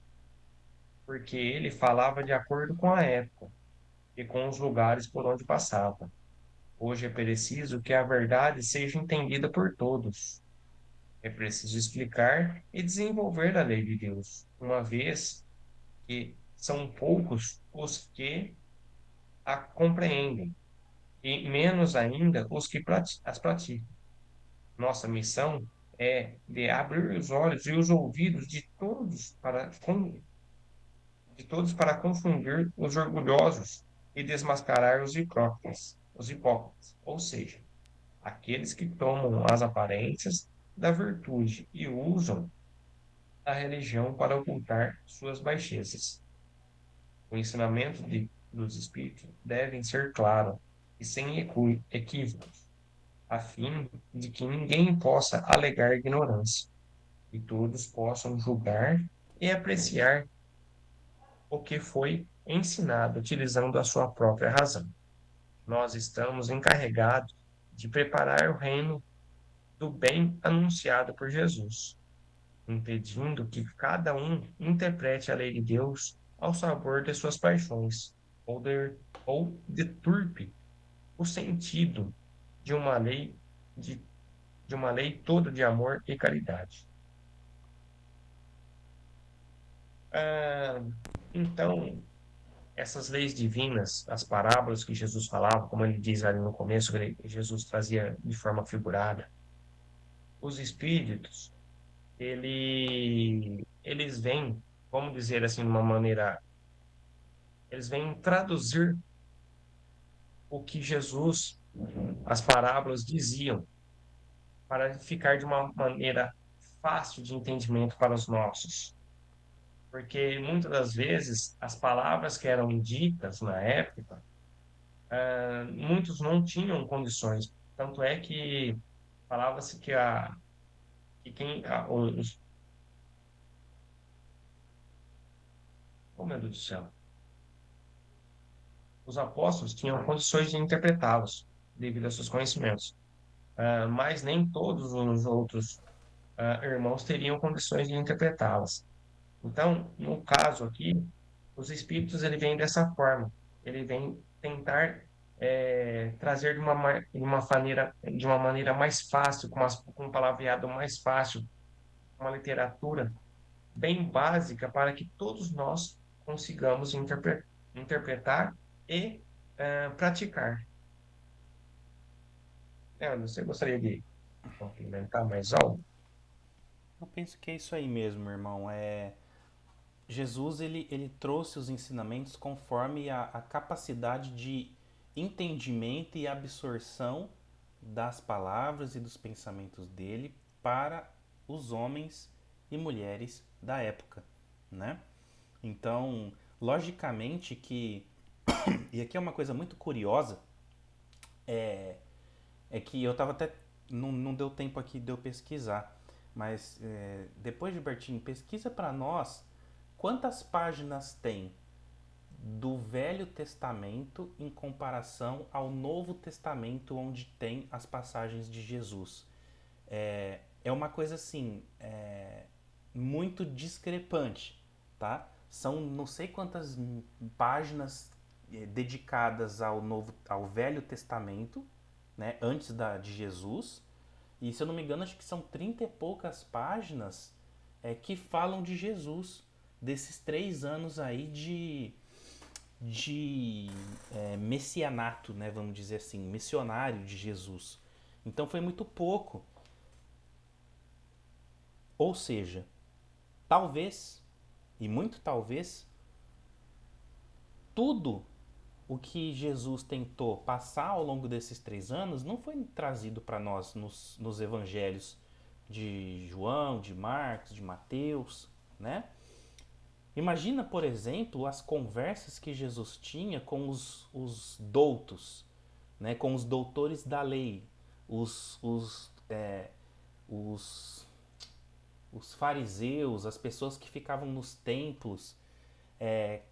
porque ele falava de acordo com a época e com os lugares por onde passava. Hoje é preciso que a verdade seja entendida por todos. É preciso explicar e desenvolver a lei de Deus, uma vez que são poucos os que a compreendem, e menos ainda os que as praticam. Nossa missão é de abrir os olhos e os ouvidos de todos para confundir os orgulhosos e desmascarar os hipócritas, ou seja, aqueles que tomam as aparências da virtude e usam a religião para ocultar suas baixezas. O ensinamento dos Espíritos devem ser claro e sem equívocos, a fim de que ninguém possa alegar ignorância e todos possam julgar e apreciar o que foi ensinado utilizando a sua própria razão. Nós estamos encarregados de preparar o reino do bem anunciado por Jesus, impedindo que cada um interprete a lei de Deus ao sabor de suas paixões, ou deturpe o sentido de uma lei de, de uma lei toda de amor e caridade. Ah, então, essas leis divinas, as parábolas que Jesus falava, como ele diz ali no começo, Jesus trazia de forma figurada, os espíritos, eles vêm, vamos dizer assim, de uma maneira, eles vêm traduzir o que Jesus, as parábolas diziam, para ficar de uma maneira fácil de entendimento para os nossos. Porque muitas das vezes as palavras que eram ditas na época, muitos não tinham condições. Tanto é que falava-se que quem, oh meu Deus do céu, os apóstolos tinham condições de interpretá-los devido aos seus conhecimentos. Mas nem todos os outros irmãos teriam condições de interpretá-las. Então, no caso aqui, os espíritos ele vem dessa forma. Ele vem tentar trazer de uma maneira mais fácil, com um palavreado mais fácil, uma literatura bem básica para que todos nós consigamos interpretar e praticar. Você gostaria de complementar mais algo? Eu penso que é isso aí mesmo, irmão. Jesus ele trouxe os ensinamentos conforme a capacidade de entendimento e absorção das palavras e dos pensamentos dele para os homens e mulheres da época, né? Então, logicamente que e aqui é uma coisa muito curiosa, é que eu tava até não deu tempo aqui de eu pesquisar, mas depois de Bertinho, pesquisa para nós quantas páginas tem do Velho Testamento em comparação ao Novo Testamento, onde tem as passagens de Jesus. É uma coisa assim, muito discrepante, tá? São não sei quantas páginas dedicadas ao Velho Testamento, né, antes de Jesus, e se eu não me engano, acho que são 30 e poucas páginas que falam de Jesus, desses 3 anos aí de messianato, né, vamos dizer assim, missionário de Jesus. Então foi muito pouco. Ou seja, talvez, e muito talvez, tudo o que Jesus tentou passar ao longo desses 3 anos não foi trazido para nós nos evangelhos de João, de Marcos, de Mateus, né? Imagina, por exemplo, as conversas que Jesus tinha com os doutos, né, com os doutores da lei, os, os, é, os, os fariseus, as pessoas que ficavam nos templos,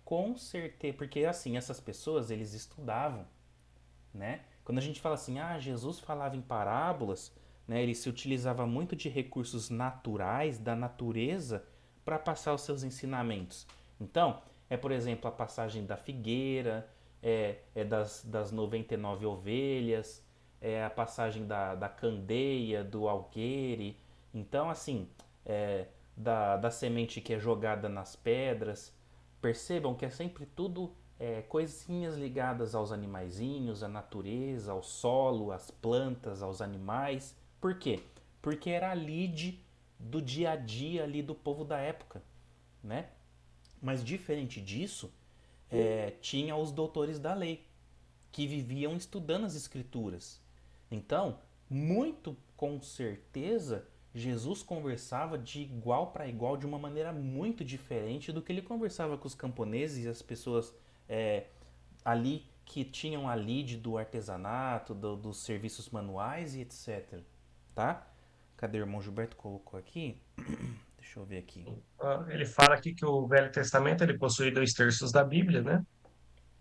com certeza, porque assim, essas pessoas, eles estudavam, né? Quando a gente fala assim, Jesus falava em parábolas, né, ele se utilizava muito de recursos naturais, da natureza, para passar os seus ensinamentos. Então, por exemplo, a passagem da figueira, das 99 ovelhas, é a passagem da candeia, do algueire. Então, assim, da semente que é jogada nas pedras. Percebam que é sempre tudo coisinhas ligadas aos animaizinhos, à natureza, ao solo, às plantas, aos animais. Por quê? Porque era a lide do dia a dia ali do povo da época, né? Mas diferente disso, tinha os doutores da lei, que viviam estudando as escrituras. Então, muito com certeza, Jesus conversava de igual para igual, de uma maneira muito diferente do que ele conversava com os camponeses e as pessoas é, ali que tinham a lide do artesanato, dos serviços manuais e etc. Tá? Cadê o irmão Gilberto colocou aqui? Deixa eu ver aqui. Ele fala aqui que o Velho Testamento ele possui 2/3 da Bíblia, né?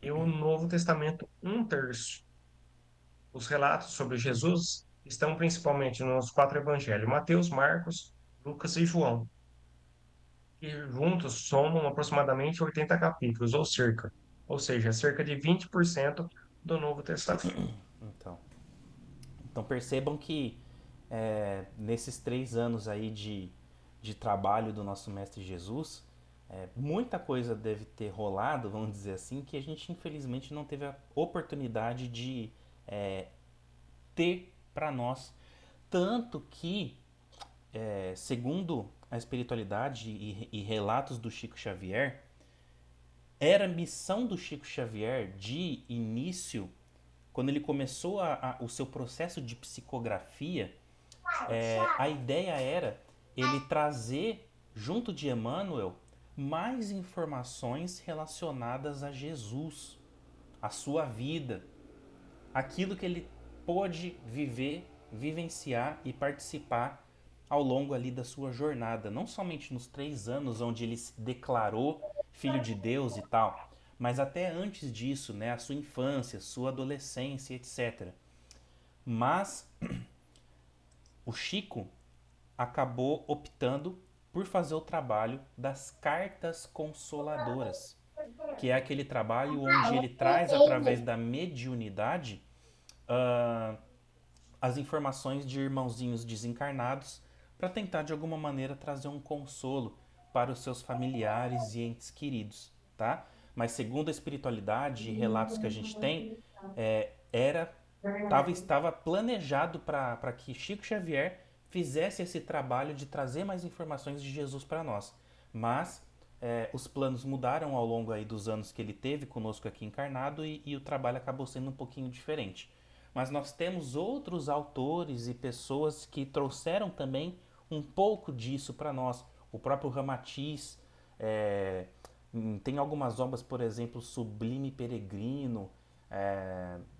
E o Novo Testamento, 1/3. Os relatos sobre Jesus estão principalmente nos quatro evangelhos, Mateus, Marcos, Lucas e João, que juntos somam aproximadamente 80 capítulos, ou seja, cerca de 20% do Novo Testamento. Então, então percebam que nesses 3 anos aí de trabalho do nosso Mestre Jesus, muita coisa deve ter rolado, vamos dizer assim, que a gente infelizmente não teve a oportunidade de ter para nós. Tanto que, segundo a espiritualidade e relatos do Chico Xavier, era missão do Chico Xavier de início, quando ele começou o seu processo de psicografia, a ideia era ele trazer, junto de Emmanuel, mais informações relacionadas a Jesus, a sua vida, aquilo que ele pôde viver, vivenciar e participar ao longo ali da sua jornada, não somente nos 3 anos onde ele se declarou filho de Deus e tal, mas até antes disso, né, a sua infância, sua adolescência, etc. Mas o Chico acabou optando por fazer o trabalho das cartas consoladoras, que é aquele trabalho onde ele traz através da mediunidade ah, as informações de irmãozinhos desencarnados para tentar de alguma maneira trazer um consolo para os seus familiares e entes queridos, tá? Mas segundo a espiritualidade e relatos que a gente tem, era estava planejado para que Chico Xavier fizesse esse trabalho de trazer mais informações de Jesus para nós. Mas os planos mudaram ao longo aí dos anos que ele teve conosco aqui encarnado e o trabalho acabou sendo um pouquinho diferente. Mas nós temos outros autores e pessoas que trouxeram também um pouco disso para nós. O próprio Ramatiz tem algumas obras, por exemplo, Sublime Peregrino,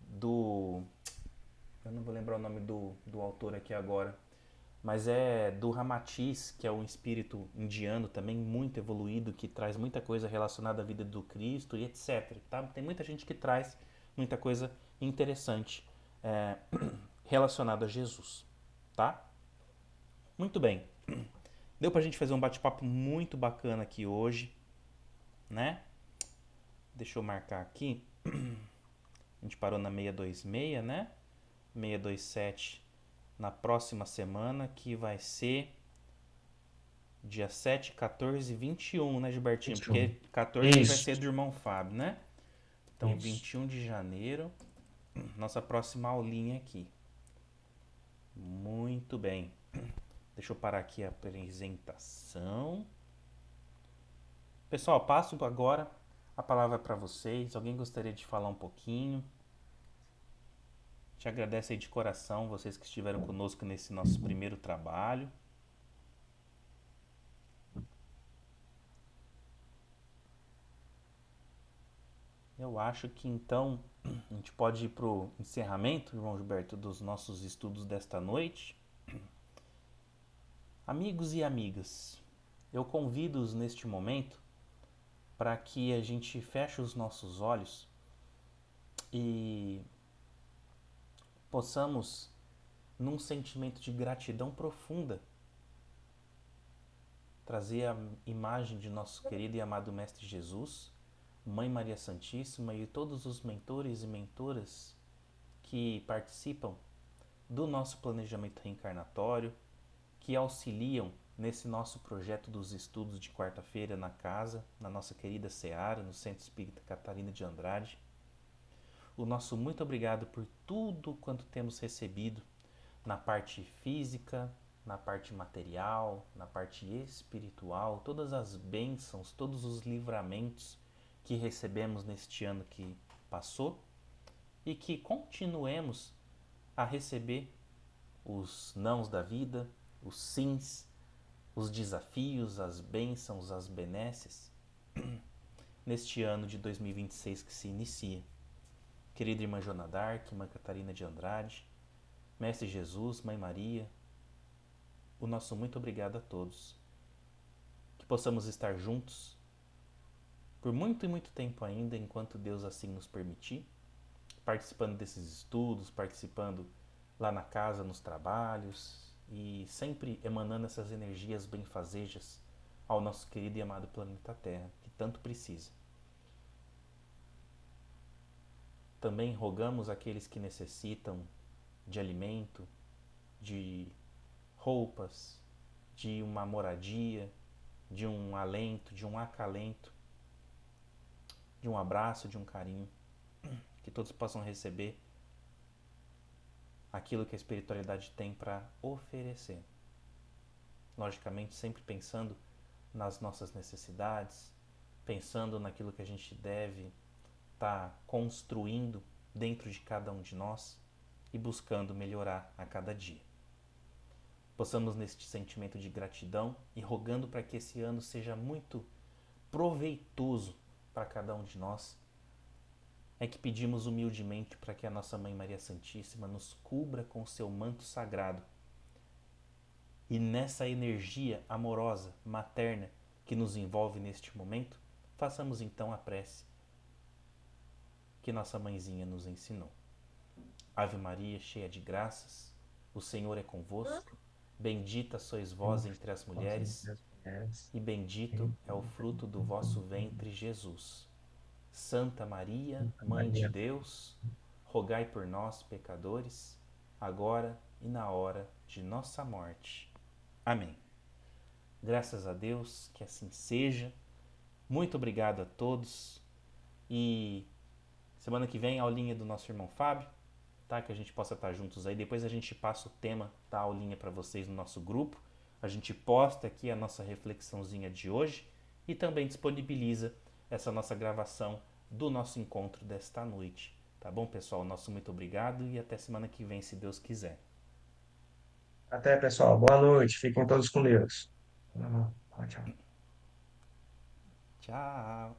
do. Eu não vou lembrar o nome do autor aqui agora, mas é do Ramatiz, que é um espírito indiano também muito evoluído, que traz muita coisa relacionada à vida do Cristo e etc. Tá? Tem muita gente que traz muita coisa interessante é, relacionada a Jesus. Tá? Muito bem. Deu pra gente fazer um bate-papo muito bacana aqui hoje, né? Deixa eu marcar aqui. A gente parou na 626, né? 627 na próxima semana, que vai ser dia 7, 14 e 21, né, Gilbertinho? 21. Porque 14 vai Isso, ser do irmão Fábio, né? Então, isso. 21 de janeiro, nossa próxima aulinha aqui. Muito bem. Deixa eu parar aqui a apresentação. Pessoal, passo agora a palavra para vocês. Alguém gostaria de falar um pouquinho? Te agradeço aí de coração, vocês que estiveram conosco nesse nosso primeiro trabalho. Eu acho que então a gente pode ir pro encerramento, João Gilberto, dos nossos estudos desta noite. Amigos e amigas, eu convido-os neste momento para que a gente feche os nossos olhos e possamos, num sentimento de gratidão profunda, trazer a imagem de nosso querido e amado Mestre Jesus, Mãe Maria Santíssima e todos os mentores e mentoras que participam do nosso planejamento reencarnatório, que auxiliam nesse nosso projeto dos estudos de quarta-feira na casa, na nossa querida Seara, no Centro Espírita Catarina de Andrade. O nosso muito obrigado por tudo quanto temos recebido na parte física, na parte material, na parte espiritual, todas as bênçãos, todos os livramentos que recebemos neste ano que passou e que continuemos a receber os nãos da vida, os sims, os desafios, as bênçãos, as benesses neste ano de 2026 que se inicia. Querida irmã Joana d'Arc, irmã Catarina de Andrade, Mestre Jesus, Mãe Maria, o nosso muito obrigado a todos. Que possamos estar juntos por muito e muito tempo ainda, enquanto Deus assim nos permitir, participando desses estudos, participando lá na casa, nos trabalhos e sempre emanando essas energias benfazejas ao nosso querido e amado planeta Terra, que tanto precisa. Também rogamos àqueles que necessitam de alimento, de roupas, de uma moradia, de um alento, de um acalento, de um abraço, de um carinho, que todos possam receber aquilo que a espiritualidade tem para oferecer. Logicamente, sempre pensando nas nossas necessidades, pensando naquilo que a gente deve estar construindo dentro de cada um de nós e buscando melhorar a cada dia. Possamos neste sentimento de gratidão e rogando para que esse ano seja muito proveitoso para cada um de nós, é que pedimos humildemente para que a nossa Mãe Maria Santíssima nos cubra com o seu manto sagrado e nessa energia amorosa, materna que nos envolve neste momento, façamos então a prece que nossa mãezinha nos ensinou. Ave Maria, cheia de graças, o Senhor é convosco. Bendita sois vós entre as mulheres, e bendito é o fruto do vosso ventre, Jesus. Santa Maria, Mãe de Maria. Deus, rogai por nós, pecadores, agora e na hora de nossa morte. Amém. Graças a Deus, que assim seja. Muito obrigado a todos. E semana que vem, aulinha do nosso irmão Fábio, tá? Que a gente possa estar juntos aí. Depois a gente passa o tema da aulinha para vocês no nosso grupo. A gente posta aqui a nossa reflexãozinha de hoje e também disponibiliza essa nossa gravação do nosso encontro desta noite. Tá bom, pessoal? Nosso muito obrigado e até semana que vem, se Deus quiser. Até, pessoal. Boa noite. Fiquem todos com Deus. Tchau. Tchau!